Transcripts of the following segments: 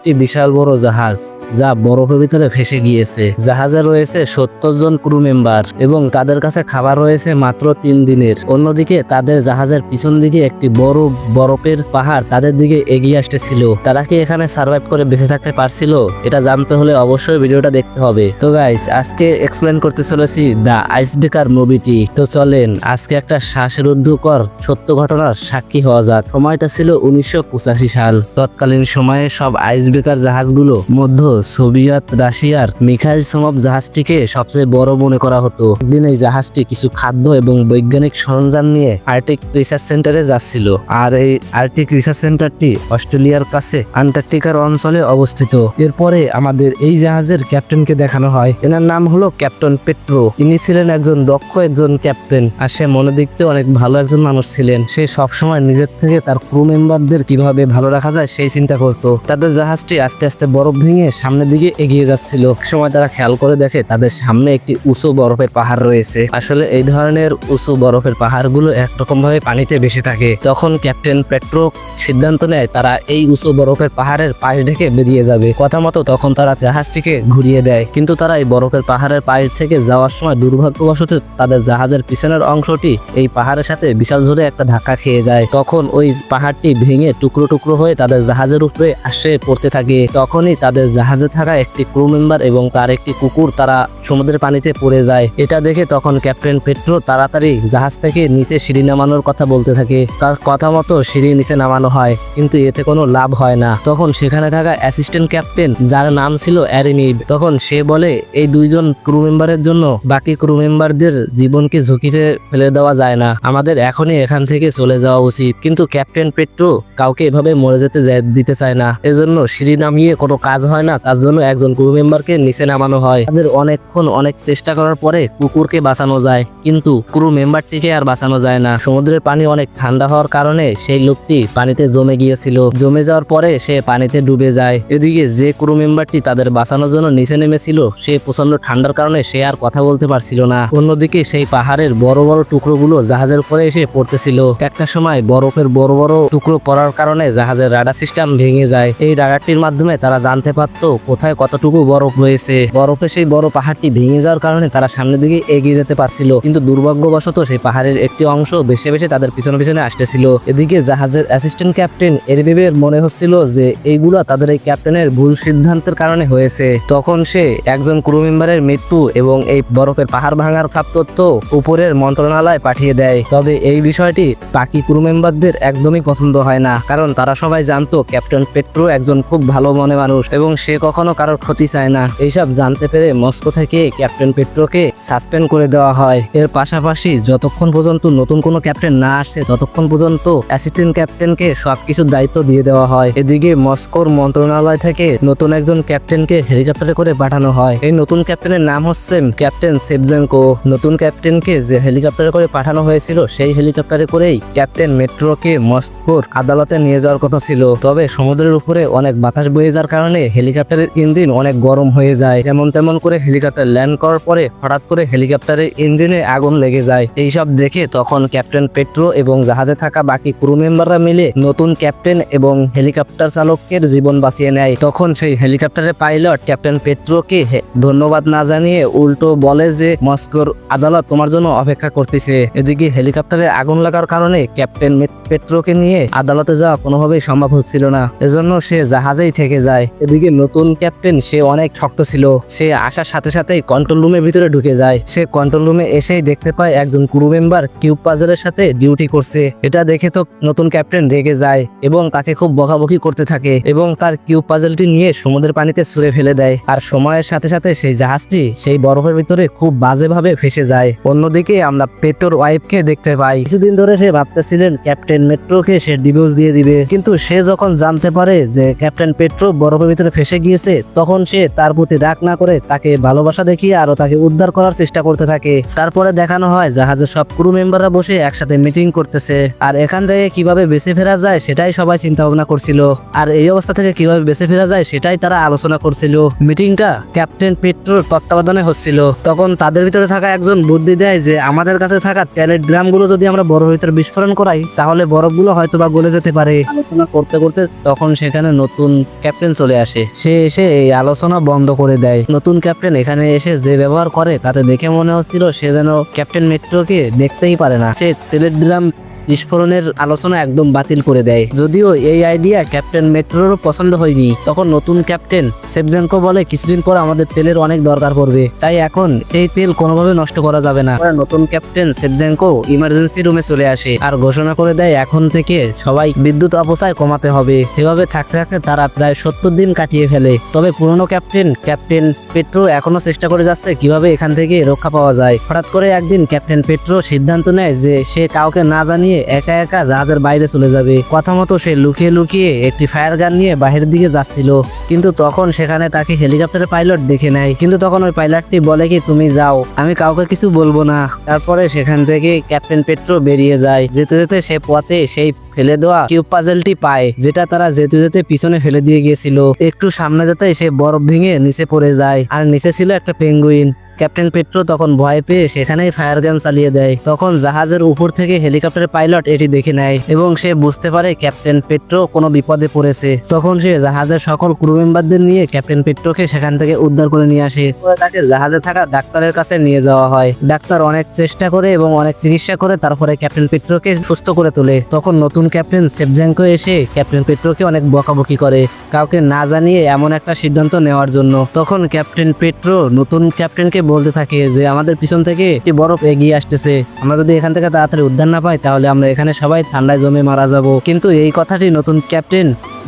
একটি বিশাল বড় জাহাজ যা বরফের ভিতরে ভেসে গিয়েছে। জাহাজে রয়েছে 70 জন ক্রু মেম্বার এবং তাদের কাছে খাবার রয়েছে মাত্র 3 দিনের। অন্যদিকে তাদের জাহাজের পিছন দিকে একটি বড় বরফের পাহাড় তাদের দিকে এগিয়ে আসতেছিল। তারা কি এখানে সার্ভাইভ করে বেঁচে থাকতে পারছিল? এটা জানতে হলে অবশ্যই ভিডিওটা দেখতে হবে। তো গাইস, আজকে এক্সপ্লেন করতে চলেছি দ্য আইস ব্রেকার মুভিটি। তো চলেন আজকে একটা শ্বাসরুদ্ধকর সত্য ঘটনার সাক্ষী হওয়া যাক। সময়টা ছিল 1985 সাল। তৎকালীন সময়ে সব আইস ব্রেকার জাহাজগুলো মধ্য সোভিয়েত রাশিয়ার মিখাইল সোমভ জাহাজটিকে সবচেয়ে বড় মনে করা হতো। একদিন এই জাহাজটি কিছু খাদ্য এবং বৈজ্ঞানিক সরঞ্জাম নিয়ে আর্কটিক রিসার্চ সেন্টারে যাচ্ছিল। আর এই আর্কটিক রিসার্চ সেন্টারটি অস্ট্রেলিয়ার কাছে আন্টার্কটিকার অঞ্চলে অবস্থিত। এরপরে আমাদের এই জাহাজের ক্যাপ্টেনকে দেখানো হয়। এনার নাম হলো ক্যাপ্টেন পেট্রো। ইনি ছিলেন একজন দক্ষ একজন ক্যাপ্টেন, আর সে মনে দেখতে অনেক ভালো একজন মানুষ ছিলেন। সে সবসময় নিজের থেকে তার ক্রু মেম্বারদের কিভাবে ভালো রাখা যায় সেই চিন্তা করত। তাদের জাহাজটি আস্তে আস্তে বরফ ভেঙে সামনের দিকে এগিয়ে যাচ্ছিল। সময় তারা খেয়াল করে দেখে তাদের সামনে একটি উঁচু বরফের পাহাড় রয়েছে। আসলে এই ধরনের উঁচু বরফের পাহাড়গুলো একরকম ভাবে পানিতে বেশি থাকে। তখন ক্যাপ্টেন পেট্রো সিদ্ধান্ত নেয় তারা এই উঁচু বরফের পাহাড়ের পাশ ঢেকে বেরিয়ে যাবে। কথা মতো তখন তারা জাহাজটিকে ঘুরিয়ে দেয়, কিন্তু তারা এই বরফের পাহাড়ের পাশ থেকে যাওয়ার সময় দুর্ভাগ্যবশত তাদের জাহাজের পিছনের অংশটি এই পাহাড়ের সাথে বিশাল জোরে একটা ধাক্কা খেয়ে যায়। তখন ওই পাহাড়টি ভেঙে টুকরো টুকরো হয়ে তাদের জাহাজের উপরে আসে পড়তে থাকে। তখনই তাদের জাহাজে থাকা একটি ক্রু মেম্বার এবং তার একটি কুকুর তারা সমুদ্রের পানিতে পড়ে যায়। এটা দেখে তখন ক্যাপ্টেন পেট্রো তাড়াতাড়ি জাহাজ থেকে নিচে সিঁড়ি নামানোর কথা বলতে থাকে। তার কথা মতো সিঁড়ি নিচে নামানো হয়, কিন্তু এতে কোনো লাভ হয় না। তখন সেখানে থাকা অ্যাসিস্ট্যান্ট ক্যাপ্টেন, যার নাম ছিল অ্যারিমিব, তখন সে বলে এই দুইজন ক্রু মেম্বারের জন্য বাকি ক্রু মেম্বারদের জীবনকে ঝুঁকিতে ফেলে দেওয়া যায় না, আমাদের এখনই এখান থেকে চলে যাওয়া উচিত। কিন্তু ক্যাপ্টেন পেট্রো কাউকে এভাবে মরে যেতে দিতে চায় না। এজন্য সিঁড়ি নামিয়ে কোনো কাজ হয় না, তার জন্য একজন ক্রু মেম্বারকে নিচে নামানো হয়। তাদের অনেকক্ষণ অনেক চেষ্টা করার পরে কুকুরকে বাঁচানো যায়, কিন্তু ক্রু মেম্বারটিকে আর বাঁচানো যায় না। সমুদ্রের পানি অনেক ঠান্ডা হওয়ার কারণে সেই লোকটি পানিতে জমে গিয়েছিল। জমে যাওয়ার পরে সে পানিতে ডুবে যায়। এদিকে যে ক্রু মেম্বারটি তাদের বাঁচানোর জন্য নিচে নেমেছিল সে প্রচন্ড ঠান্ডার কারণে সে আর কথা বলতে পারছিল না। অন্যদিকে সেই পাহাড়ের বড় বড় টুকরোগুলো জাহাজের উপরে এসে পড়তেছিল। একটা সময় বরফের বড় বড় টুকরো পড়ার কারণে জাহাজের রাডার সিস্টেম ভেঙে যায়। এই রাডারটির মাধ্যমে তারা জানতে পারতো কোথায় কতটুকু বরফ রয়েছে। বরফে সেই বড় পাহাড়টি ভেঙে যাওয়ার কারণে তারা সামনের দিকে এগিয়ে যেতে পারছিল, কিন্তু দুর্ভাগ্যবশত সেই পাহাড়ের একটি অংশ ভেসে ভেসে তাদের পিছনে পিছনে আসতেছিল। এদিকে জাহাজের অ্যাসিস্ট্যান্ট ক্যাপ্টেন এরবিবের মনে হচ্ছিল যে এইগুলা তাদের এই ক্যাপ্টেনের ভুল সিদ্ধান্তের কারণে হয়েছে। তখন সে একজন ক্রু মেম্বারের মৃত্যু এবং এই বরফের পাহাড় ভাঙার সব তথ্য উপরের মন্ত্রণালয়ে পাঠিয়ে দেয়। তবে এই বিষয়টি বাকি ক্রু মেম্বারদের একদমই পছন্দ হয় না, কারণ তারা সবাই জানতো ক্যাপ্টেন পেট্রো একজন খুব ভালো মনে মানুষ এবং সে কখনো কারোর ক্ষতি চায় না। এইসব জানতে পেরে মস্কো থেকে ক্যাপ্টেন পেট্রোকে সাসপেন্ড করে দেওয়া হয়। এর পাশাপাশি যতক্ষণ পর্যন্ত নতুন কোনো ক্যাপ্টেন না আসছে ততক্ষণ পর্যন্ত অ্যাসিস্ট্যান্ট ক্যাপ্টেনকে সবকিছুর দায়িত্ব দিয়ে দেওয়া হয়। এদিকে মস্কোর মন্ত্রণালয় থেকে নতুন একজন ক্যাপ্টেনকে হেলিকপ্টারে করে পাঠানো হয়। এই নতুন ক্যাপ্টেনের নাম হচ্ছে ক্যাপ্টেন সেভজেনকো। নতুন ক্যাপ্টেনকে যে হেলিকপ্টারে করে পাঠানো হয়েছিল সেই হেলিকপ্টারে করেই ক্যাপ্টেন মেট্রোকে মস্কোর আদালতে নিয়ে যাওয়ার কথা ছিল। তবে সমুদ্রের উপরে অনেক বাতাস বয়ে যাওয়ার কারণে হেলিকপ্টারের ইঞ্জিন অনেক গরম হয়ে যায়। যেমন তেমন করে হেলিকপ্টার ল্যান্ড করার পরে হঠাৎ করে হেলিকপ্টারের ইঞ্জিনে আগুন লেগে যায়। এইসব দেখে তখন ক্যাপ্টেন পেট্রো এবং জাহাজে থাকা বাকি ক্রু মেম্বাররা মিলে নতুন ক্যাপ্টেন এবং হেলিকপ্টার চালকের জীবন বাঁচিয়ে নেয়। তখন সেই হেলিকপ্টারের পাইলট ক্যাপ্টেন পেট্রোকে ধন্যবাদ না জানিয়ে উল্টো বলে যে মস্কোর আদালত তোমার জন্য অপেক্ষা করতেছে। এদিকে হেলিকপ্টারে আগুন লাগার কারণে ক্যাপ্টেন পেট্রোকে নিয়ে আদালতে যাওয়া কোনোভাবেই সম্ভব হচ্ছিল না, এজন্য সে জাহাজেই থেকে যায়। এদিকে নতুন ক্যাপ্টেন সে অনেক শক্ত ছিল। সে আসার সাথে সাথেই কন্ট্রোল রুমের ভিতরে ঢুকে যায়। সে কন্ট্রোল রুমে এসেই দেখতে পায় একজন ক্রু মেম্বার কিউব পাজলের সাথে ডিউটি করছে। এটা দেখে তো নতুন ক্যাপ্টেন রেগে যায় এবং তাকে খুব বকাবকি করতে থাকে এবং তার কিউব পাজলটি নিয়ে সমুদ্রের পানিতে ছুঁড়ে ফেলে দেয়। আর সময়ের সাথে সাথে সেই জাহাজটি সেই বরফের ভিতরে খুব বাজেভাবে ফেসে যায়। অন্যদিকে আমরা পেট্রোর ওয়াইফকে দেখতে পাই। কিছুদিন ধরে সে ভাবতেছিলেন ক্যাপ্টেন মেট্রোকে সে ডিভোর্স দিয়ে দিবে, কিন্তু সে যখন জানতে পারে যে ক্যাপ্টেন পেট্রো বরফের ভিতরে ফেসে গিয়েছে তখন সে তার প্রতি রাগ না করে তাকে ভালোবাসা দেখিয়ে আরো তাকে উদ্ধার করার চেষ্টা করতে থাকে। তারপরে দেখানো হয় জাহাজের সব ক্রু মেম্বাররা বসে একসাথে মিটিং করতেছে, আর এখান থেকে কিভাবে বেঁচে ফেরা যায় সেটাই সবাই চিন্তা ভাবনা করছিল। আর এই অবস্থা থেকে কিভাবে বেঁচে ফেরা যায় সেটাই তারা আলোচনা করছিল। মিটিংটা ক্যাপ্টেন পেট্রোর তত্ত্বাবধানে হচ্ছিল। তখন তাদের ভিতরে থাকা একজন বুদ্ধি দেয় যে আমাদের কাছে থাকা তেলের ড্রামগুলো যদি আমরা বরফের ভিতরে বিস্ফোরণ করাই তাহলে বরফগুলো হয়তো বা গলে যেতে পারে। আলোচনা করতে করতে তখন সেখানে নতুন নতুন ক্যাপ্টেন চলে আসে। সে এসে এই আলোচনা বন্ধ করে দেয়। নতুন ক্যাপ্টেন এখানে এসে যে ব্যবহার করে তাতে দেখে মনে হচ্ছিল সে যেন ক্যাপ্টেন মেট্রোকে দেখতেই পারে না। সে তেলের ড্রাম বিস্ফোরণের আলোচনা একদম বাতিল করে দেয়। যদিও এই আইডিয়া ক্যাপ্টেন মেট্রোরও পছন্দ হয়নি। তখন নতুন ক্যাপ্টেন সেভজেনকো বলে কিছুদিন পর আমাদের তেলের অনেক দরকার পড়বে, তাই এখন সেই তেল কোনোভাবে নষ্ট করা যাবে না। নতুন ক্যাপ্টেন সেভজেনকো ইমার্জেন্সি রুমে চলে আসে আর ঘোষণা করে দেয় এখন থেকে সবাই বিদ্যুৎ অপচয় কমাতে হবে। সেভাবে থাকতে থাকতে তারা প্রায় 70 দিন কাটিয়ে ফেলে। তবে পুরনো ক্যাপ্টেন পেট্রো এখনো চেষ্টা করে যাচ্ছে কিভাবে এখান থেকে রক্ষা পাওয়া যায়। হঠাৎ করে একদিন ক্যাপ্টেন পেট্রো সিদ্ধান্ত নেয় যে সে কাউকে না জানিয়ে একা একা জাহাজের বাইরে চলে যাবে। কথা মতো সে লুকিয়ে লুকিয়ে একটি ফায়ার গান নিয়ে বাহিরের দিকে যাচ্ছিল, কিন্তু তখন সেখানে তাকে হেলিকপ্টারের পাইলট দেখে নেয়। কিন্তু তখন ওই পাইলটটি বলে কি তুমি যাও, আমি কাউকে কিছু বলবো না। তারপরে সেখান থেকে ক্যাপ্টেন পেট্রো বেরিয়ে যায়। যেতে যেতে সে পথে সেই ফেলে দেওয়া কিউব পাজলটি পায়, যেটা তারা যেতে যেতে পিছনে ফেলে দিয়ে গিয়েছিল। একটু সামনে যেতে সে বরফ ভেঙে নিচে পড়ে যায়, আর নিচে ছিল একটা পেঙ্গুইন। ক্যাপ্টেন পেট্রো তখন ভয় পেয়ে সেখানেই ফায়ার গান চালিয়ে দেয়। তখন জাহাজের উপর থেকে হেলিকপ্টারের পাইলট এটি দেখে নেয় এবং সে বুঝতে পারে ক্যাপ্টেন পেট্রো কোনো বিপদে পড়েছে। তখন সে জাহাজের সকল ক্রু মেম্বারদের নিয়ে ক্যাপ্টেন পেট্রোকে সেখান থেকে উদ্ধার করে নিয়ে আসে। তাকে জাহাজে থাকা ডাক্তারের কাছে নিয়ে যাওয়া হয়। ডাক্তার অনেক চেষ্টা করে এবং অনেক চিকিৎসা করে তারপরে ক্যাপ্টেন পেট্রোকে সুস্থ করে তোলে। তখন নতুন ক্যাপ্টেন সেভজেনকো এসে ক্যাপ্টেন পেট্রোকে অনেক বকাবকি করে কাউকে না জানিয়ে এমন একটা সিদ্ধান্ত নেওয়ার জন্য। তখন ক্যাপ্টেন পেট্রো নতুন ক্যাপ্টেনকে বলতে থাকে যে আমাদের পিছন থেকে একটি বরফ এগিয়ে আসতেছে, আমরা যদি এখান থেকে তাড়াতাড়ি উদ্ধার না পাই তাহলে আমরা এখানে সবাই ঠান্ডায় জমে মারা যাব। কিন্তু এই কথাটি নতুন ক্যাপ্টেন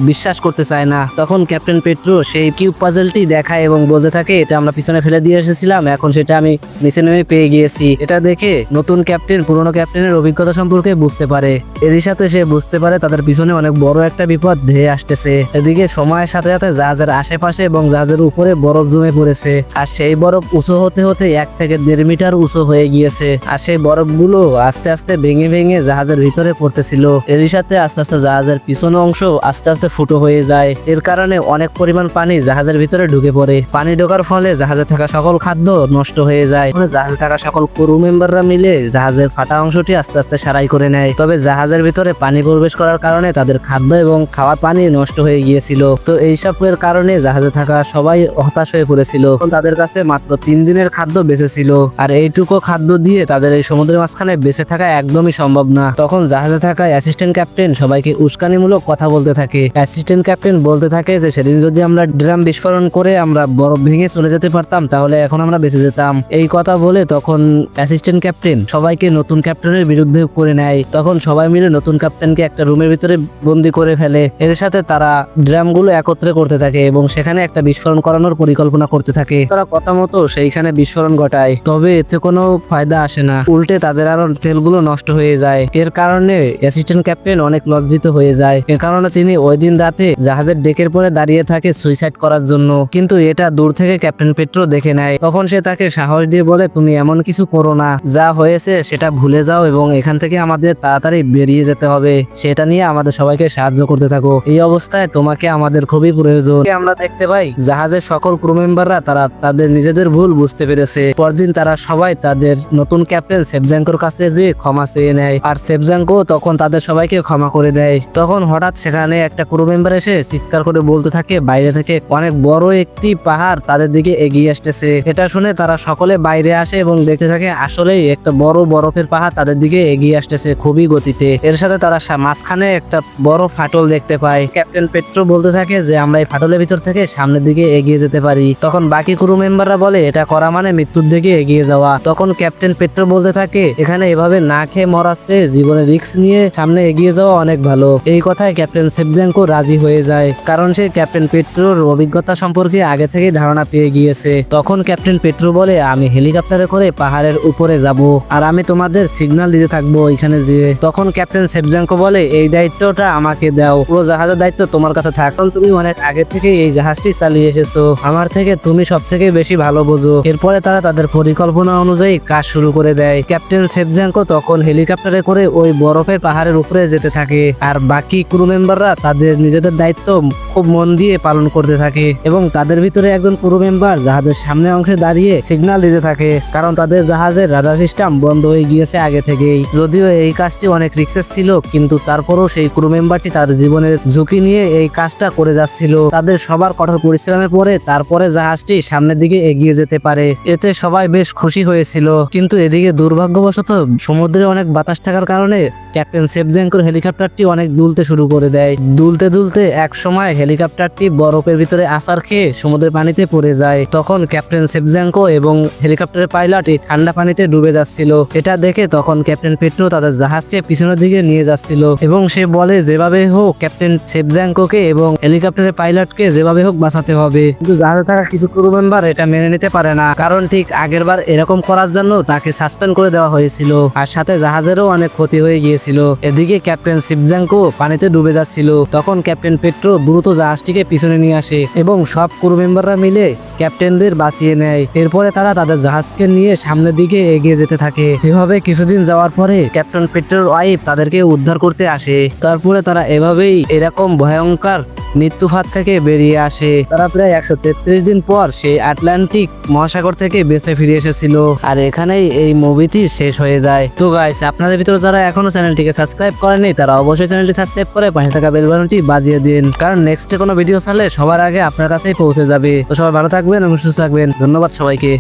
বিশ্বাস করতে চায় না। তখন ক্যাপ্টেন পেট্রো সেই কিউব পাজলটি দেখায় এবং বলতে থাকে এটা আমরা পিছনে ফেলে দিয়ে এসেছিলাম, এখন সেটা আমি নিচে নেমে পেয়ে গিয়েছি। এটা দেখে নতুন ক্যাপ্টেন পুরনো ক্যাপ্টেনের অভিজ্ঞতা সম্পর্কে বুঝতে পারে। এরই সাথে সে বুঝতে পারে তাদের পিছনে অনেক বড় একটা বিপদ ধেয়ে আসতেছে। এদিকে সময়ের সাথে সাথে জাহাজের আশেপাশে এবং জাহাজের উপরে বরফ জমে পড়েছে, আর সেই বরফ উঁচু হতে হতে 1 থেকে 1.5 মিটার উঁচু হয়ে গিয়েছে। আর সেই বরফগুলো আস্তে আস্তে ভেঙে ভেঙে জাহাজের ভিতরে পড়তেছিল। এরই সাথে আস্তে আস্তে জাহাজের পিছনের অংশ আস্তে আস্তে ফুটো হয়ে যায়। এর কারণে অনেক পরিমাণ পানি জাহাজের ভিতরে ঢুকে পড়ে। পানি ঢোকার ফলে জাহাজে থাকা সকল খাদ্য নষ্ট হয়ে যায়। জাহাজে থাকা সকল ক্রু মেম্বাররা মিলে জাহাজের ফাটা অংশটি আস্তে আস্তে সারাই করে নেয়। তবে জাহাজের ভিতরে পানি প্রবেশ করার কারণে তাদের খাদ্য এবং খাওয়ার পানি নষ্ট হয়ে গিয়েছিল। তো এইসবের কারণে জাহাজে থাকা সবাই হতাশ হয়ে পড়েছিল। তাদের কাছে মাত্র 3 দিনের খাদ্য বেঁচে ছিল, আর এইটুকু খাদ্য দিয়ে তাদের এই সমুদ্রের মাঝখানে বেঁচে থাকা একদমই সম্ভব না। তখন জাহাজে থাকা অ্যাসিস্ট্যান্ট ক্যাপ্টেন সবাইকে উস্কানিমূলক কথা বলতে থাকে। অ্যাসিস্ট্যান্ট ক্যাপ্টেন বলতে থাকে যে সেদিন যদি আমরা ড্রাম বিস্ফোরণ করে আমরা বরফ ভেঙে চলে যেতে পারতাম তাহলে এখন আমরা বেঁচে যেতাম। এই কথা বলে তখন অ্যাসিস্ট্যান্ট ক্যাপ্টেন সবাইকে নতুন ক্যাপ্টেনের বিরুদ্ধে করে নেয়। তখন সবাই মিলে নতুন ক্যাপ্টেনকে একটা রুমের ভিতরে বন্দি করে ফেলে। এর সাথে তারা ড্রামগুলো একত্রে করতে থাকে এবং সেখানে একটা বিস্ফোরণ করানোর পরিকল্পনা করতে থাকে। তারা কথা মতো সেইখানে বিস্ফোরণ ঘটায়, তবে এতে কোনো ফায়দা আসে না, উল্টে তাদের আরো তেলগুলো নষ্ট হয়ে যায়। এর কারণে অ্যাসিস্ট্যান্ট ক্যাপ্টেন অনেক লজ্জিত হয়ে যায়। এ কারণে তিনি ওই দিন রাতে জাহাজের ডেকের পরে দাঁড়িয়ে থাকে সুইসাইড করার জন্য, কিন্তু এটা দূর থেকে ক্যাপ্টেন পেট্রো দেখে নেয়। তখন সে তাকে সাহস দিয়ে বলে তুমি এমন কিছু করো না, যা হয়েছে সেটা ভুলে যাও এবং এখান থেকে আমাদের তাড়াতাড়ি বেরিয়ে যেতে হবে, সেটা নিয়ে আমাদের সবাইকে সাহায্য করতে থাকো। এই অবস্থায় তোমাকে আমাদের খুবই প্রয়োজন। আমরা দেখতে পাই জাহাজের সকল ক্রু মেম্বাররা তারা তাদের নিজেদের ভুল বুঝতে পেরেছে। পরদিন তারা সবাই তাদের নতুন ক্যাপ্টেন সেভজেনকোর কাছে যে ক্ষমা চেয়ে নেয়, আর সেভজেনকো তখন তাদের সবাইকে ক্ষমা করে দেয়। তখন হঠাৎ সেখানে একটা ক্রু মেম্বার এসে চিৎকার করে বলতে থাকে বাইরে থেকে অনেক বড় একটি পাহাড় তাদের দিকে এগিয়ে আসতেছে। এটা শুনে তারা সকলে বাইরে আসে এবং দেখতে থাকে আসলেই একটা বড় বরফের পাহাড় তাদের দিকে এগিয়ে আসতেছে খুবই গতিতে। এর সাথে তারা মাঝখানে একটা বড় ফাটল দেখতে পায়। ক্যাপ্টেন পেট্রো বলতে থাকে যে আমরা এই ফাটলের ভিতর থেকে সামনের দিকে এগিয়ে যেতে পারি। তখন বাকি ক্রু মেম্বাররা বলে এটা করা মানে মৃত্যুর দিকে এগিয়ে যাওয়া। তখন ক্যাপ্টেন পেট্রো বলতে থাকে এখানে এভাবে না খেয়ে মরাচ্ছে জীবনে রিস্ক নিয়ে সামনে এগিয়ে যাওয়া অনেক ভালো। এই কথায় ক্যাপ্টেন সেভজেনকো রাজি হয়ে যায়, কারণ সে ক্যাপ্টেন পেট্রোর অভিজ্ঞতা সম্পর্কে আগে থেকে ধারণা পেয়ে গিয়েছে। তখন ক্যাপ্টেন পেট্রো বলে আমি হেলিকপ্টারে করে পাহাড়ের উপরে যাব আর আমি তোমাদের সিগন্যাল দিতে থাকবো এখানে যেয়ে। তখন ক্যাপ্টেন সেভজেনকো বলে এই দায়িত্বটা আমাকে দাও, পুরো জাহাজের দায়িত্ব তোমার কাছে থাক, কারণ তুমি অনেক আগে থেকে এই জাহাজটি চালিয়ে এসেছো, আমার থেকে তুমি সব থেকে বেশি ভালো বোঝো। এরপরে তারা তাদের পরিকল্পনা অনুযায়ী কাজ শুরু করে দেয়। ক্যাপ্টেন সেভজেঙ্কো তখন হেলিকপ্টারে করে ওই বরফের পাহাড়ের উপরে যেতে থাকে, আর বাকি ক্রু মেম্বাররা তাদের নিজেদের দায়িত্ব খুব মন দিয়ে পালন করতে থাকে। এবং তাদের ভিতরে একজন ক্রু মেম্বার জাহাজের সামনে অংশে দাঁড়িয়ে সিগন্যাল দিতে থাকে, কারণ তাদের জাহাজের রাডার সিস্টেম বন্ধ হয়ে গিয়েছে আগে থেকেই। যদিও এই কাজটি অনেক রিস্কের ছিল, কিন্তু তারপরও সেই ক্রু মেম্বারটি তার জীবনের ঝুঁকি নিয়ে এই কাজটা করে যাচ্ছিল। তাদের সবার কঠোর পরিশ্রমের পরে তারপরে জাহাজটি সামনের দিকে এগিয়ে যেতে পারে। এতে সবাই বেশ খুশি হয়েছিল। কিন্তু এদিকে দুর্ভাগ্যবশত সমুদ্রে অনেক বাতাস থাকার কারণে ক্যাপ্টেন সেভজেঙ্কোর হেলিকপ্টারটি অনেক দুলতে শুরু করে দেয়। দুলতে দুলতে এক সময় হেলিকপ্টারটি বরফের ভিতরে আছাড় খেয়ে সমুদ্রের পানিতে পড়ে যায়। তখন ক্যাপ্টেন সেভজেঙ্কো এবং হেলিকপ্টারের পাইলট ঠান্ডা পানিতে ডুবে যাচ্ছিল। এটা দেখে তখন ক্যাপ্টেন পেট্রো তাদের জাহাজকে পিছনের দিকে নিয়ে যাচ্ছিল এবং সে বলে যেভাবে হোক ক্যাপ্টেন সেভজেঙ্কোকে এবং হেলিকপ্টারের পাইলটকে যেভাবে হোক বাঁচাতে হবে। কিন্তু জাহাজে থাকা কিছু ক্রু মেম্বার এটা মেনে নিতে পারে না, কারণ ঠিক আগেরবার এরকম করার জন্য তাকে সাসপেন্ড করে দেওয়া হয়েছিল, আর সাথে জাহাজেরও অনেক ক্ষতি হয়ে গিয়েছিল। এদিকে ক্যাপ্টেন সেভজেঙ্কো পানিতে ডুবে যাচ্ছিল। তখন ক্যাপ্টেন পেট্রো দ্রুত জাহাজটিকে পিছনে নিয়ে আসে এবং সব ক্রু মেম্বাররা মিলে ক্যাপ্টেনদের বাঁচিয়ে নেয়। এরপরে তারা তাদের জাহাজকে নিয়ে সামনের দিকে এগিয়ে যেতে থাকে। এভাবে কিছুদিন যাওয়ার পরে ক্যাপ্টেন পেট্রোর ওয়াইফ তাদেরকে উদ্ধার করতে আসে। তারপরে তারা এভাবেই এরকম ভয়ঙ্কর মৃত্যুফাত থেকে বেরিয়ে আসে। তারা প্রায় 133 দিন পর সেই আটলান্টিক মহাসাগর থেকে বেঁচে ফিরে এসেছিল। আর এখানেই এই মুভিটি শেষ হয়ে যায়। তো গাইস, আপনাদের ভিতরে যারা এখনো চ্যানেলটিকে সাবস্ক্রাইব করেনি তারা অবশ্যই চ্যানেলটি সাবস্ক্রাইব করে পাশে থাকা বেল বাটনটি বাজিয়ে দিন, কারণ নেক্সটে কোনো ভিডিও ছাড়লে সবার আগে আপনার কাছেই পৌঁছে যাবে। তো সবাই ভালো থাকবেন এবং সুস্থ থাকবেন। ধন্যবাদ সবাইকে।